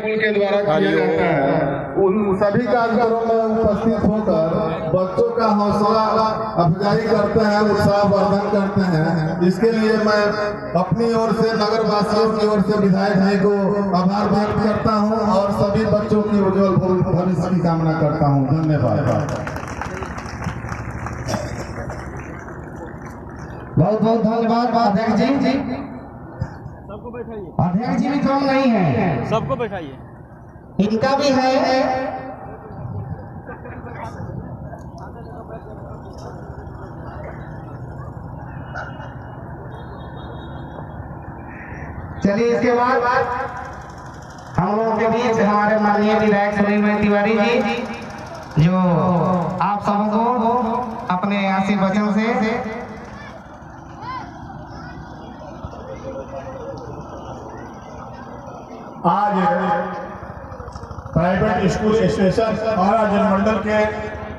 School के द्वारा किया जाता है। उन सभी कार्यक्रमों में उपस्थित होकर बच्चों का हौसला अफजाई करते हैं, उत्साहवर्धन करते हैं। इसके लिए मैं अपनी ओर से नगर वासियों की ओर से विधायक भाई को आभार व्यक्त करता हूं और सभी बच्चों की उज्जवल भविष्य की कामना करता हूं। धन्यवाद। बहुत बहुत धन्यवाद अध्यक्ष जी। सबको बैठाइए। अध्यक्ष जी भी कम नहीं है, सबको बैठाइए। इनका भी है। चलिए इसके बाद हम लोगों के बीच हमारे माननीय विधायक सुनील तिवारी जी, जो आप सबको अपने आशीर्वचन से आज प्राइवेट स्कूल एसोसिएशन और जनमंडल के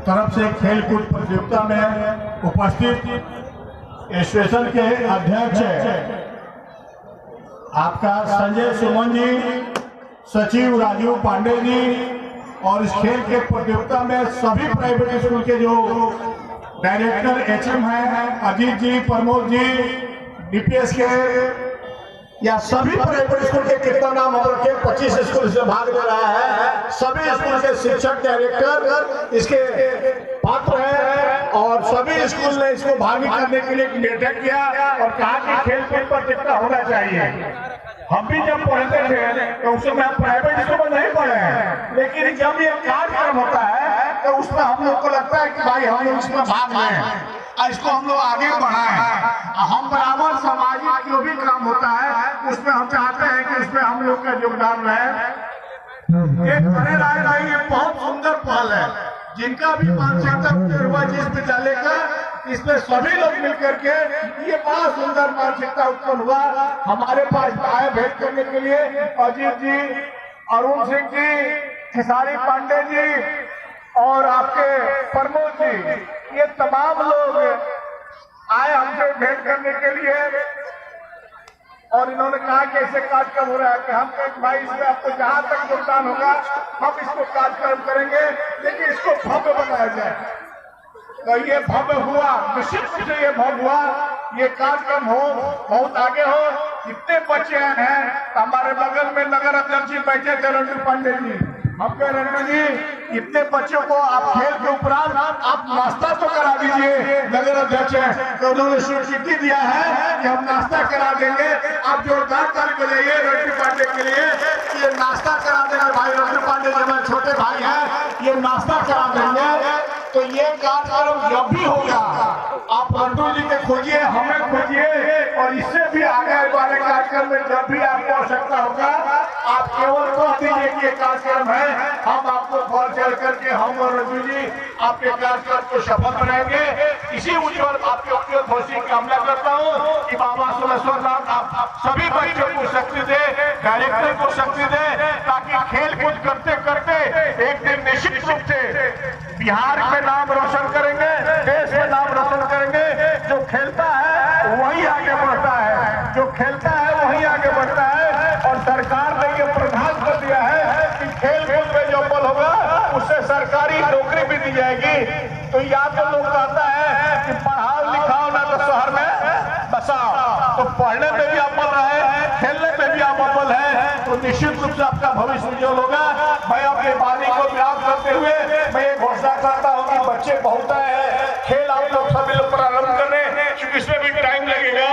तरफ से खेल कूद प्रतियोगिता में उपस्थित एसोसिएशन के अध्यक्ष आपका संजय सुमन जी, सचिव राजीव पांडे जी और इस खेल के प्रतियोगिता में सभी प्राइवेट स्कूल के जो डायरेक्टर एचएम हैं, अजीत जी, प्रमोद जी, डीपीएस के या सभी प्राइवेट स्कूल के कितना नाम हो रखे, 25 स्कूल इसमें भाग ले रहा है। सभी स्कूल के शिक्षक डायरेक्टर इसके पात्र हैं और सभी स्कूल ने इसको भागी करने के लिए निर्णय किया और कहा कि खेल कूद प्रतियोगिता होना चाहिए। हम भी जब पढ़ते थे तो उस समय हम प्राइवेट स्कूल में नहीं पढ़े हैं, लेकिन जब ये कार्यक्रम होता है तो उसमें हम लोग को लगता है कि भाई हम लोग इसमें भाग लें, इसको हम लोग आगे बढ़ाएं। हम बराबर सामाजिक जो भी काम होता है उसमें हम चाहते हैं कि इसमें हम लोग का योगदान रहे। एक बड़े राय भाई, ये बहुत सुंदर पहल है। जिनका भी मानसिकता हुआ जिस विद्यालय का, इसमें सभी लोग मिलकर के ये बड़ा सुंदर मानसिकता उत्पन्न हुआ। हमारे पास आए भेंट करने के लिए अजीत जी, अरुण सिंह जी, खेसारी पांडे जी और आपके प्रमोद जी, ये तमाम लोग आए हमसे भेंट करने के लिए और इन्होंने कहा कि ऐसे कार्यक्रम हो रहा है कि हम कहें भाई इसमें आपको जहां तक योगदान होगा हम इसको कार्यक्रम करेंगे, लेकिन इसको भव्य बनाया जाए। तो ये भव्य हुआ, निश्चित रूप से ये भव्य हुआ। ये कार्यक्रम हो, बहुत आगे हो। इतने बच्चे हैं, हमारे बगल में नगर अध्यक्ष जी बैठे थे रणवीर पांडे जी, हम कह रहे हैं जी इतने बच्चों को आप खेल के उपरांत आप नाश्ता तो करा दीजिए। नगर अध्यक्ष है तो उन्होंने स्वीकृति दिया है कि हम नाश्ता करा देंगे। आप जोरदार ताली बजाइए रणवीर पांडे के लिए कि ये नाश्ता करा देंगे। भाई रणवीर पांडे जी हमारे छोटे भाई हैं, ये नाश्ता करा देंगे। तो ये कार्यक्रम जब भी होगा आप रंटू जी के खोजिए, हमें खोजिए और इससे भी आगे वाले कार्यक्रम में जब भी आपको आवश्यकता होगा आप केवल कह दीजिए कि ये कार्यक्रम है, हम आपको कॉल चल करके हम और रंजू जी आपके कार्यक्रम को सफल बनाएंगे। इसी उज्जवल आपके उपयोग भविष्य की कामना करता हूँ कि बाबा सुरेश्वरनाथ आप सभी बच्चों को शक्ति दे, डायरेक्टर को शक्ति दे, ताकि खेल कूद करते करते एक दिन निश्चित रूप से बिहार में नाम रोशन करेंगे, देश में नाम रोशन करेंगे। जो खेलता है वही आगे बढ़ता है, जो खेलता है वही आगे बढ़ता है। और सरकार ने ये प्रधान कर दिया है कि खेल कूद में जो बल होगा उससे सरकारी नौकरी भी दी जाएगी। तो या तो लोग कहता है कि पढ़ाओ लिखाओ ना तो शहर में बसाओ, तो पढ़ने में भी अव्वल रहे, खेलने में भी अव्वल है, तो निश्चित रूप से आपका भविष्य उज्जवल होगा। मैं अपनी वाणी को विराम करते हुए मैं ये घोषणा करता हूँ कि बच्चे बहुत हैं, खेल आप लोग सभी लोग प्रारंभ करें, क्योंकि इसमें भी टाइम लगेगा,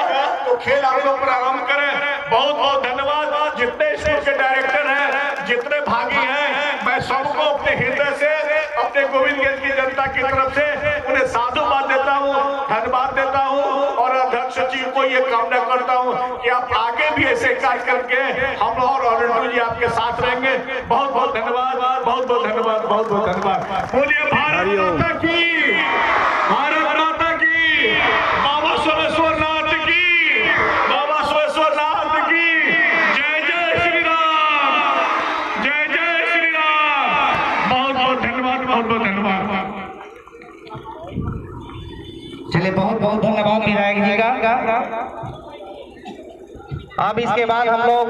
तो खेल आप लोग प्रारंभ करें। बहुत बहुत धन्यवाद। जितने स्कूल के डायरेक्टर हैं, जितने भागी हैं, मैं सबको अपने हृदय से, अपने गोविंदगंज की जनता की तरफ से उन्हें साधुवाद देता हूँ, धन्यवाद देता हूँ और अध्यक्ष सचिव को ये कामना करता हूँ कि आप आगे भी ऐसे कार्य करके हम और रणटू जी आपके साथ रहेंगे। बहुत बहुत धन्यवाद, बहुत बहुत धन्यवाद, बहुत बहुत धन्यवाद। बोलिए भारत माता की, भारत माता की, बाबा सुरेश्वरनाथ की, बाबा सुरेश्वरनाथ की जय जय श्री राम, जय जय श्री राम। बहुत बहुत धन्यवाद, बहुत बहुत धन्यवाद। चलिए बहुत बहुत धन्यवाद विधायक जी का। अब इसके बाद हम लोग